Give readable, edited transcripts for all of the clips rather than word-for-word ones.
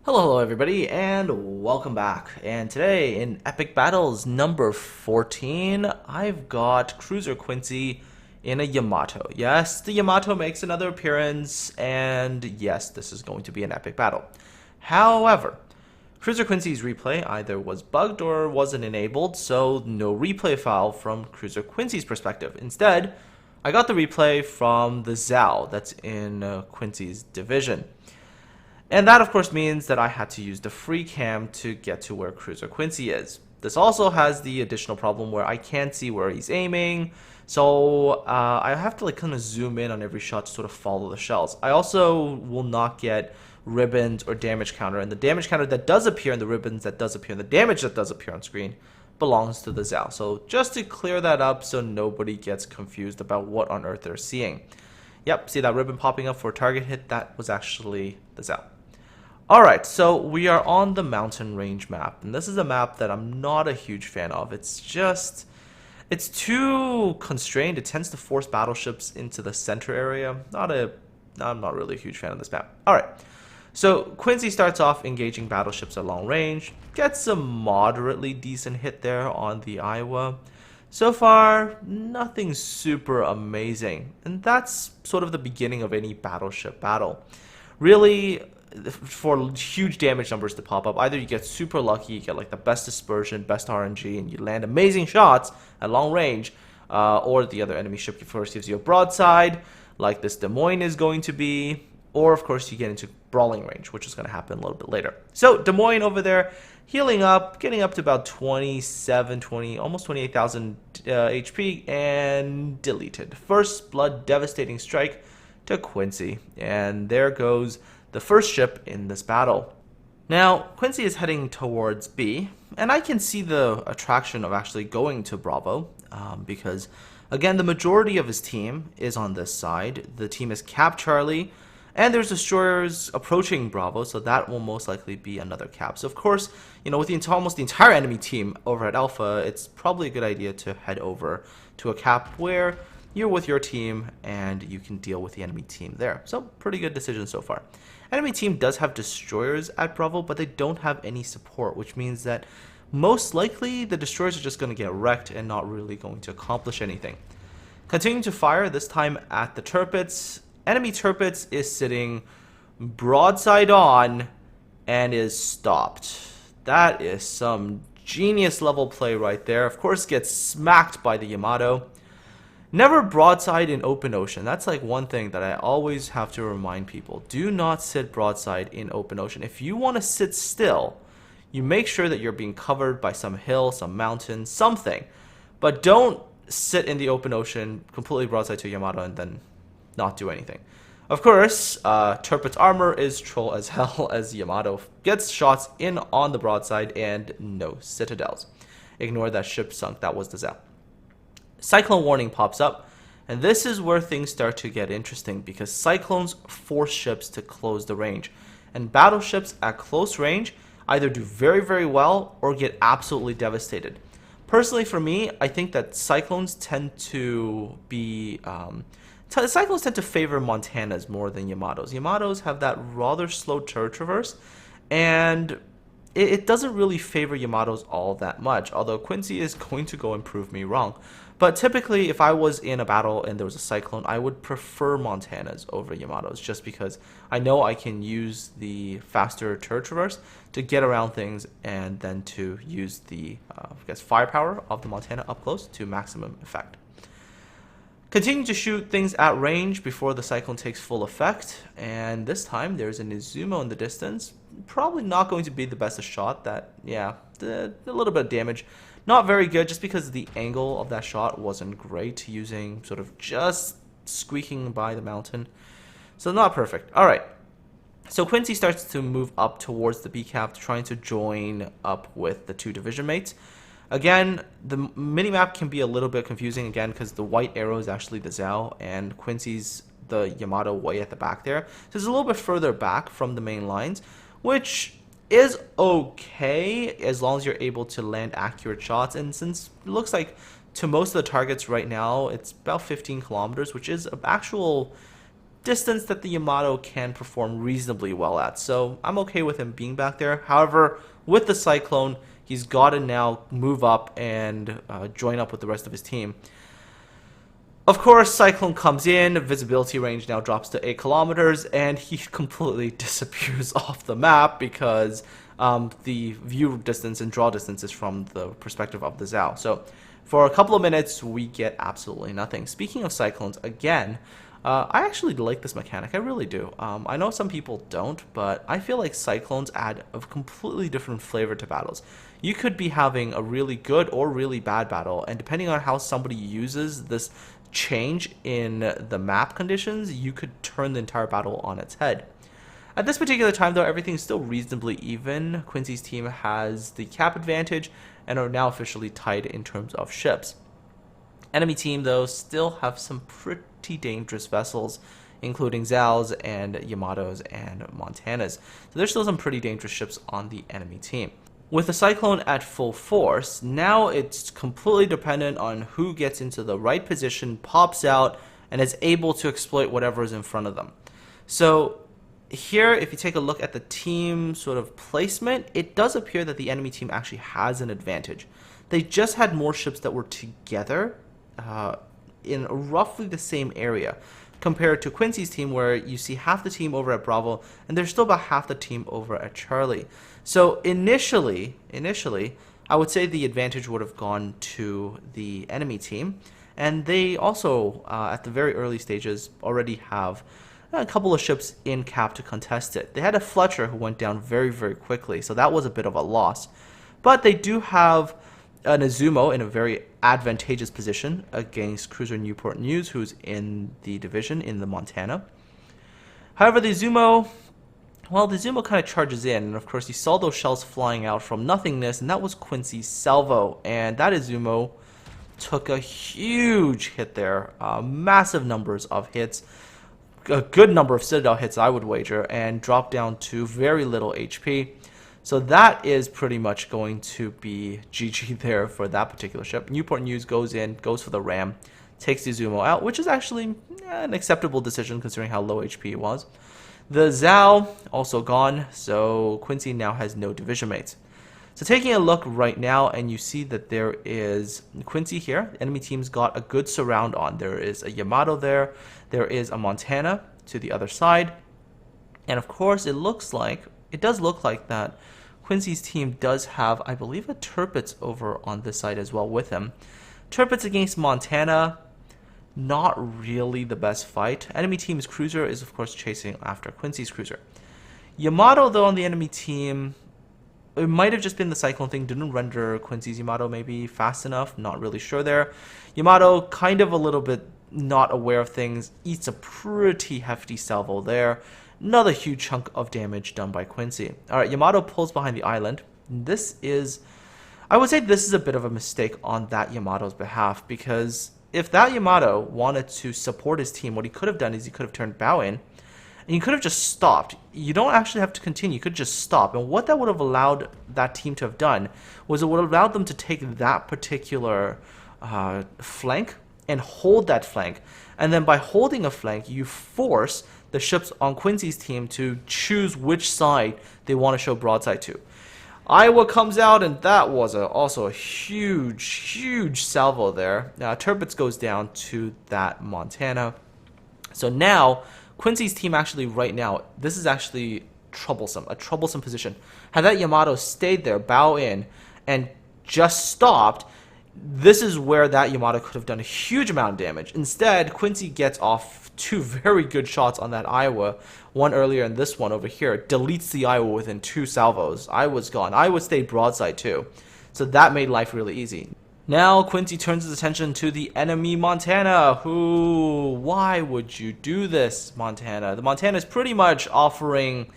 Hello everybody and welcome back. And today in Epic Battles number 14, I've got Cruiser Quincy in a Yamato. Yes, the Yamato makes another appearance, and yes, this is going to be an epic battle. However, Cruiser Quincy's replay either was bugged or wasn't enabled, so no replay file from Cruiser Quincy's perspective. Instead, I got the replay from the Zhao that's in Quincy's division. And that of course means that I had to use the free cam to get to where Cruiser Quincy is. This also has the additional problem where I can't see where he's aiming, so I have to kind of zoom in on every shot to sort of follow the shells. I also will not get ribbons or damage counter, and the damage counter that does appear and the ribbons that does appear and the damage that does appear on screen belongs to the Zhao. So just to clear that up so nobody gets confused about what on earth they're seeing. Yep, see that ribbon popping up for target hit? That was actually the Zhao. Alright, so we are on the mountain range map, and this is a map that I'm not a huge fan of. It's too constrained. It tends to force battleships into the center area. I'm not really a huge fan of this map. Alright, so Quincy starts off engaging battleships at long range, gets a moderately decent hit there on the Iowa. So far, nothing super amazing, and that's sort of the beginning of any battleship battle. Really, for huge damage numbers to pop up, either you get super lucky, you get like the best dispersion, best RNG, and you land amazing shots at long range, or the other enemy ship first gives you a broadside, like this Des Moines is going to be, or of course you get into brawling range, which is going to happen a little bit later. So Des Moines over there, healing up, getting up to about 20, almost 28,000 HP, and deleted. First blood devastating strike to Quincy, and there goes the first ship in this battle. Now, Quincy is heading towards B, and I can see the attraction of actually going to Bravo, because, again, the majority of his team is on this side. The team is Cap Charlie, and there's destroyers approaching Bravo, so that will most likely be another Cap. So, of course, with almost the entire enemy team over at Alpha, it's probably a good idea to head over to a Cap where you're with your team and you can deal with the enemy team there. So, pretty good decision so far. Enemy team does have destroyers at Bravo, but they don't have any support, which means that most likely the destroyers are just going to get wrecked and not really going to accomplish anything. Continuing to fire, this time at the Tirpitz. Enemy Tirpitz is sitting broadside on and is stopped. That is some genius level play right there. Of course, gets smacked by the Yamato. Never broadside in open ocean. That's like one thing that I always have to remind people. Do not sit broadside in open ocean. If you want to sit still, you make sure that you're being covered by some hill, some mountain, something. But don't sit in the open ocean completely broadside to Yamato and then not do anything. Of course, Tirpitz's armor is troll as hell as Yamato gets shots in on the broadside and no citadels. Ignore that ship sunk. That was the Zhao. Cyclone warning pops up, and this is where things start to get interesting because cyclones force ships to close the range, and battleships at close range either do very, very well or get absolutely devastated. Personally, for me, I think that cyclones tend to be cyclones tend to favor Montanas more than Yamatos. Yamatos have that rather slow turret traverse, and it doesn't really favor Yamatos all that much, although Quincy is going to go and prove me wrong. But typically, if I was in a battle and there was a cyclone, I would prefer Montanas over Yamatos just because I know I can use the faster turret traverse to get around things and then to use the firepower of the Montana up close to maximum effect. Continue to shoot things at range before the cyclone takes full effect, and this time there's an Izumo in the distance. Probably not going to be the best shot. A little bit of damage. Not very good just because the angle of that shot wasn't great, using sort of just squeaking by the mountain. So not perfect. Alright, so Quincy starts to move up towards the B-cap, trying to join up with the two division mates. Again, the minimap can be a little bit confusing again because the white arrow is actually the Zhao and Quincy's the Yamato way at the back there. So it's a little bit further back from the main lines, which is okay as long as you're able to land accurate shots. And since it looks like to most of the targets right now, it's about 15 kilometers, which is an actual distance that the Yamato can perform reasonably well at. So I'm okay with him being back there. However, with the Cyclone, he's got to now move up and join up with the rest of his team. Of course, Cyclone comes in, visibility range now drops to 8 kilometers, and he completely disappears off the map because the view distance and draw distance is from the perspective of the Zhao. So for a couple of minutes, we get absolutely nothing. Speaking of Cyclones, again, I actually like this mechanic. I really do. I know some people don't, but I feel like Cyclones add a completely different flavor to battles. You could be having a really good or really bad battle, and depending on how somebody uses this change in the map conditions, you could turn the entire battle on its head. At this particular time, though, everything's still reasonably even. Quincy's team has the cap advantage and are now officially tied in terms of ships. Enemy team, though, still have some pretty dangerous vessels, including Zhao's and Yamato's and Montana's. So there's still some pretty dangerous ships on the enemy team. With the Cyclone at full force, now it's completely dependent on who gets into the right position, pops out, and is able to exploit whatever is in front of them. So here, if you take a look at the team sort of placement, it does appear that the enemy team actually has an advantage. They just had more ships that were together in roughly the same area, compared to Quincy's team, where you see half the team over at Bravo, and there's still about half the team over at Charlie. So initially, I would say the advantage would have gone to the enemy team, and they also, at the very early stages, already have a couple of ships in cap to contest it. They had a Fletcher who went down very, very quickly, so that was a bit of a loss. But they do have an Izumo in a very advantageous position against cruiser Newport News, who's in the division in the Montana. However, the Izumo kind of charges in, and of course you saw those shells flying out from nothingness, and that was Quincy's salvo, and that Izumo took a huge hit there, massive numbers of hits, a good number of Citadel hits I would wager, and dropped down to very little HP. So that is pretty much going to be GG there for that particular ship. Newport News goes in, goes for the ram, takes the Izumo out, which is actually an acceptable decision considering how low HP it was. The Zhao also gone, so Quincy now has no division mates. So taking a look right now, and you see that there is Quincy here. Enemy team's got a good surround on. There is a Yamato there. There is a Montana to the other side. And of course, it does look like that Quincy's team does have, I believe, a Tirpitz over on this side as well with him. Tirpitz against Montana, not really the best fight. Enemy team's cruiser is, of course, chasing after Quincy's cruiser. Yamato, though, on the enemy team, it might have just been the Cyclone thing, didn't render Quincy's Yamato maybe fast enough, not really sure there. Yamato, kind of a little bit not aware of things, eats a pretty hefty salvo there. Another huge chunk of damage done by Quincy. Alright, Yamato pulls behind the island. I would say this is a bit of a mistake on that Yamato's behalf, because if that Yamato wanted to support his team, what he could have done is he could have turned bow in, and he could have just stopped. You don't actually have to continue, you could just stop. And what that would have allowed that team to have done was it would have allowed them to take that particular flank and hold that flank. And then by holding a flank, you force the ships on Quincy's team to choose which side they want to show broadside to. Iowa comes out, and that was also a huge salvo there. Tirpitz goes down to that Montana. So now, Quincy's team actually right now, this is actually troublesome, a troublesome position. Had that Yamato stayed there, bow in, and just stopped, this is where that Yamato could have done a huge amount of damage. Instead, Quincy gets off two very good shots on that Iowa, one earlier and this one over here, deletes the Iowa within 2 salvos. Iowa's gone. Iowa stayed broadside too, so that made life really easy. Now Quincy turns his attention to the enemy Montana, why would you do this, Montana? The Montana is pretty much offering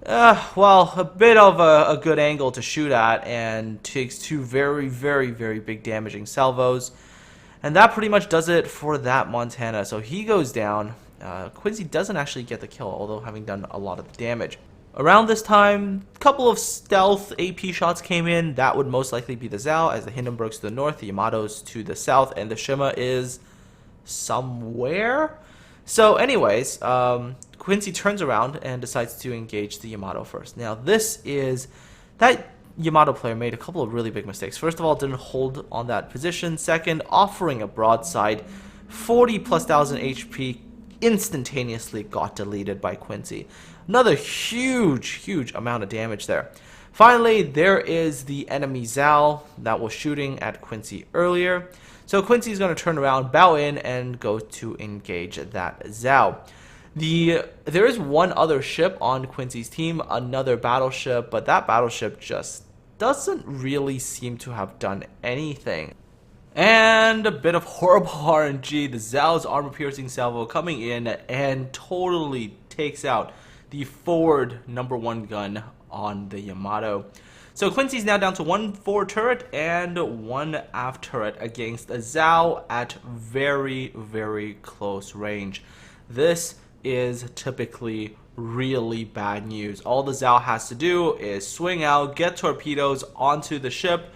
a bit of a good angle to shoot at, and takes 2 very big damaging salvos. And that pretty much does it for that Montana. So he goes down. Quincy doesn't actually get the kill, although having done a lot of damage. Around this time, a couple of stealth AP shots came in. That would most likely be the Zhao, as the Hindenburg's to the north, the Yamato's to the south, and the Shima is somewhere. So anyways, Quincy turns around and decides to engage the Yamato first. Now that Yamato player made a couple of really big mistakes. First of all, didn't hold on that position. Second, offering a broadside, 40,000+ HP instantaneously got deleted by Quincy. Another huge amount of damage there. Finally, there is the enemy Zhao that was shooting at Quincy earlier. So Quincy's going to turn around, bow in, and go to engage that Zhao. There is one other ship on Quincy's team, another battleship, but that battleship just doesn't really seem to have done anything. And a bit of horrible RNG, the Zhao's armor-piercing salvo coming in and totally takes out the forward #1 gun on the Yamato. So Quincy's now down to 1 forward turret and 1 aft turret against a Zhao at very close range. This is typically really bad news. All the Zhao has to do is swing out, get torpedoes onto the ship,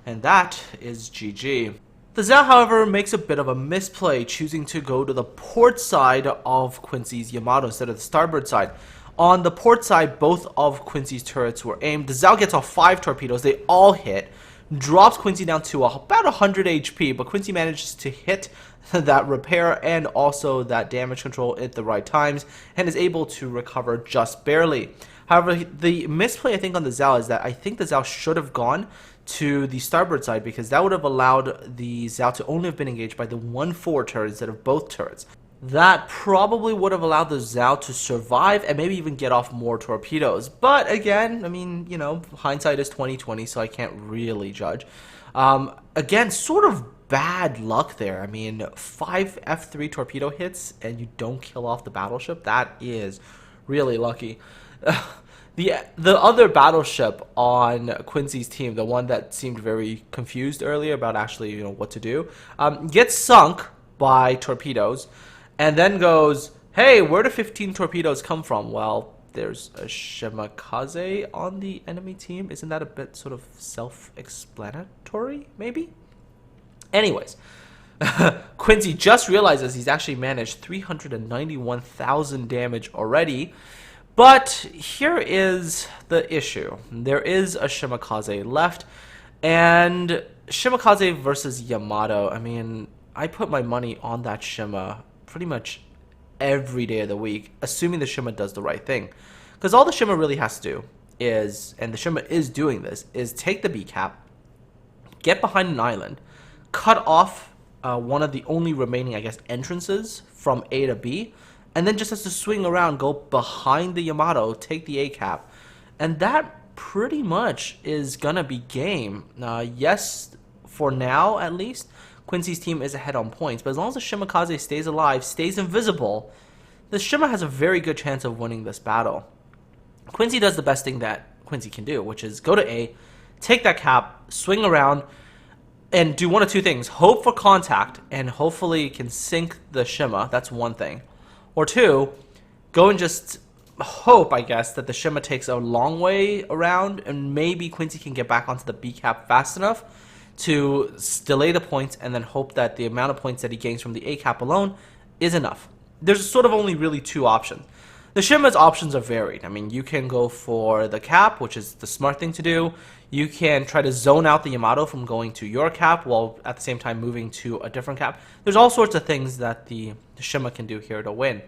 and that is GG. The Zhao, however, makes a bit of a misplay, choosing to go to the port side of Quincy's Yamato instead of the starboard side. On the port side, both of Quincy's turrets were aimed. The Zhao gets off 5 torpedoes, they all hit, drops Quincy down to about 100 HP, but Quincy manages to hit that repair and also that damage control at the right times and is able to recover just barely. However, the misplay I think on the Zhao is that I think the Zhao should have gone to the starboard side because that would have allowed the Zhao to only have been engaged by the 1 forward turret instead of both turrets. That probably would have allowed the Zhao to survive and maybe even get off more torpedoes. But again, I mean, you know, hindsight is 20/20, so I can't really judge. Again, sort of bad luck there. I mean, 5 F3 torpedo hits and you don't kill off the battleship. That is really lucky. The other battleship on Quincy's team, the one that seemed very confused earlier about actually, what to do, gets sunk by torpedoes. And then goes, hey, where do 15 torpedoes come from? Well, there's a Shimakaze on the enemy team. Isn't that a bit sort of self-explanatory, maybe? Anyways, Quincy just realizes he's actually managed 391,000 damage already. But here is the issue. There is a Shimakaze left. And Shimakaze versus Yamato, I mean, I put my money on that Shima pretty much every day of the week, assuming the Shima does the right thing. Because all the Shima really has to do is, and the Shima is doing this, is take the B cap, get behind an island, cut off one of the only remaining, I guess, entrances from A to B, and then just has to swing around, go behind the Yamato, take the A cap, and that pretty much is gonna be game. Yes, for now at least, Quincy's team is ahead on points, but as long as the Shimakaze stays alive, stays invisible, the Shima has a very good chance of winning this battle. Quincy does the best thing that Quincy can do, which is go to A, take that cap, swing around, and do one of two things. Hope for contact, and hopefully can sink the Shima. That's one thing. Or two, go and just hope, I guess, that the Shima takes a long way around, and maybe Quincy can get back onto the B cap fast enough to delay the points and then hope that the amount of points that he gains from the A cap alone is enough. There's sort of only really 2 options. The Shima's options are varied. I mean, you can go for the cap, which is the smart thing to do. You can try to zone out the Yamato from going to your cap while at the same time moving to a different cap. There's all sorts of things that the Shima can do here to win.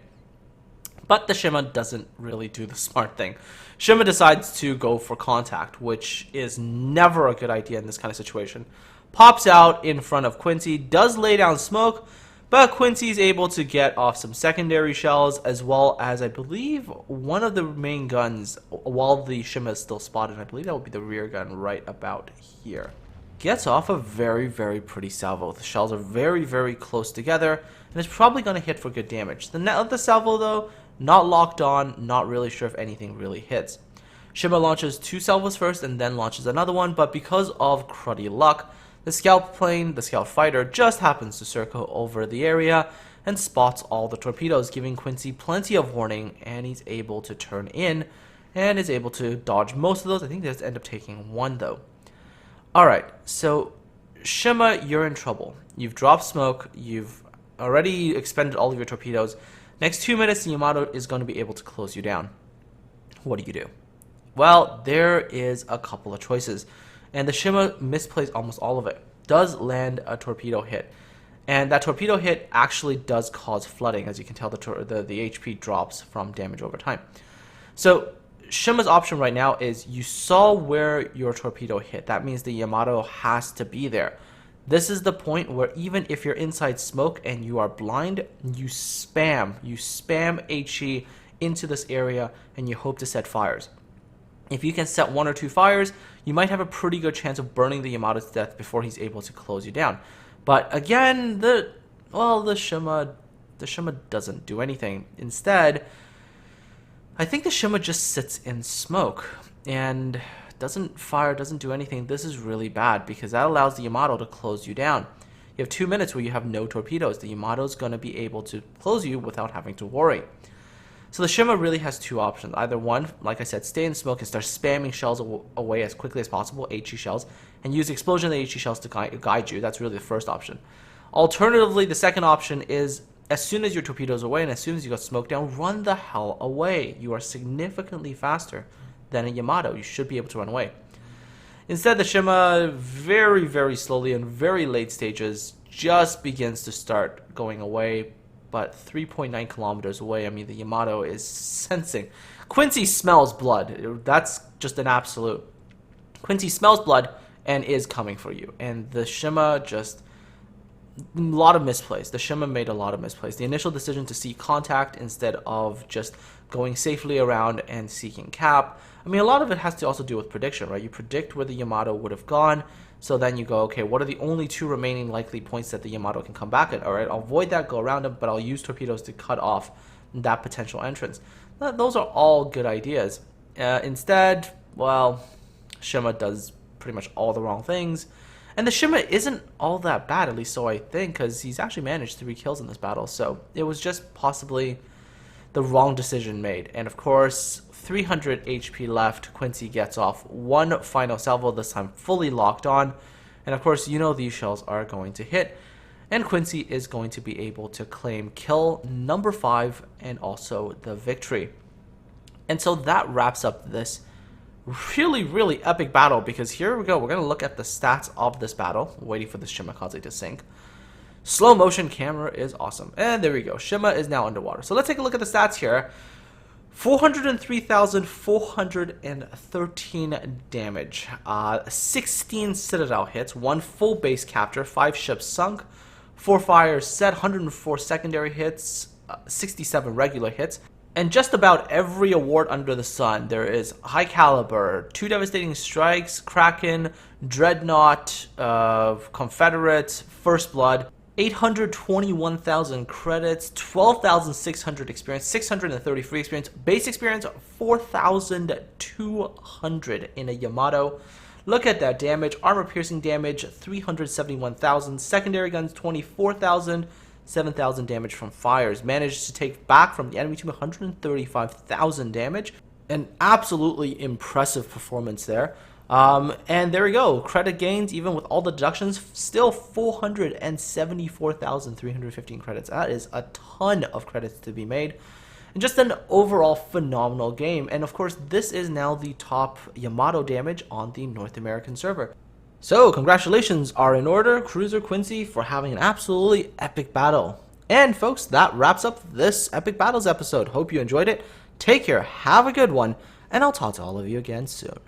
But the Shima doesn't really do the smart thing. Shima decides to go for contact, which is never a good idea in this kind of situation. Pops out in front of Quincy, does lay down smoke, but Quincy's able to get off some secondary shells, as well as, I believe, one of the main guns while the Shima is still spotted. I believe that would be the rear gun right about here. Gets off a very pretty salvo. The shells are very close together, and it's probably going to hit for good damage. The salvo, though, not locked on, not really sure if anything really hits. Shima launches 2 salvos first and then launches another one, but because of cruddy luck, the scout plane, the scout fighter, just happens to circle over the area and spots all the torpedoes, giving Quincy plenty of warning, and he's able to turn in and is able to dodge most of those. I think they just end up taking 1 though. Alright, so Shima, you're in trouble. You've dropped smoke, you've already expended all of your torpedoes. Next 2 minutes, the Yamato is going to be able to close you down. What do? Well, there is a couple of choices, and the Shima misplays almost all of it. Does land a torpedo hit, and that torpedo hit actually does cause flooding. As you can tell, the HP drops from damage over time. So Shima's option right now is you saw where your torpedo hit. That means the Yamato has to be there. This is the point where even if you're inside smoke and you are blind, you spam HE into this area and you hope to set fires. If you can set 1 or 2 fires, you might have a pretty good chance of burning the Yamato to death before he's able to close you down. But again, the Shima doesn't do anything. Instead, I think the Shima just sits in smoke and doesn't fire, doesn't do anything. This is really bad because that allows the Yamato to close you down. You have 2 minutes where you have no torpedoes. The Yamato is going to be able to close you without having to worry. So the Shima really has 2 options. Either one, like I said, stay in smoke and start spamming shells away as quickly as possible, HE shells, and use explosion of the HE shells to guide you. That's really the first option. Alternatively, the second option is as soon as your torpedoes are away and as soon as you got smoke down, run the hell away. You are significantly faster than a Yamato. You should be able to run away. Instead, the Shima very, very slowly in very late stages just begins to start going away. But 3.9 kilometers away, I mean, the Yamato is sensing. Quincy smells blood. That's just an absolute. Quincy smells blood and is coming for you. And the Shima just, a lot of misplays. The Shima made a lot of misplays. The initial decision to seek contact instead of just going safely around and seeking cap. I mean, a lot of it has to also do with prediction, right? You predict where the Yamato would have gone. So then you go, okay, what are the only 2 remaining likely points that the Yamato can come back at? All right, I'll avoid that, go around him, but I'll use torpedoes to cut off that potential entrance. Those are all good ideas. Instead, well, Shima does pretty much all the wrong things. And the Shima isn't all that bad, at least so I think, because he's actually managed 3 kills in this battle. So it was just possibly the wrong decision made. And of course, 300 HP left. Quincy gets off 1 final salvo, this time fully locked on. And of course, you know these shells are going to hit. And Quincy is going to be able to claim kill number 5 and also the victory. And so that wraps up this really, really epic battle, because here we go. We're going to look at the stats of this battle. Waiting for this Shimakaze to sink. Slow motion camera is awesome. And there we go. Shima is now underwater. So let's take a look at the stats here. 403,413 damage, 16 Citadel hits, 1 full base capture, 5 ships sunk, 4 fires set, 104 secondary hits, 67 regular hits, and just about every award under the sun. There is High Caliber, 2 Devastating Strikes, Kraken, Dreadnought, Confederate, First Blood, 821,000 credits, 12,600 experience, 630 free experience, base experience 4,200 in a Yamato. Look at that damage. Armor piercing damage 371,000, secondary guns 24,000, 7,000 damage from fires. Managed to take back from the enemy team 135,000 damage. An absolutely impressive performance there. And there we go. Credit gains, even with all the deductions, still 474,315 credits. That is a ton of credits to be made. And just an overall phenomenal game. And of course, this is now the top Yamato damage on the North American server. So, congratulations are in order, Cruiser Quincy, for having an absolutely epic battle. And folks, that wraps up this Epic Battles episode. Hope you enjoyed it. Take care, have a good one, and I'll talk to all of you again soon.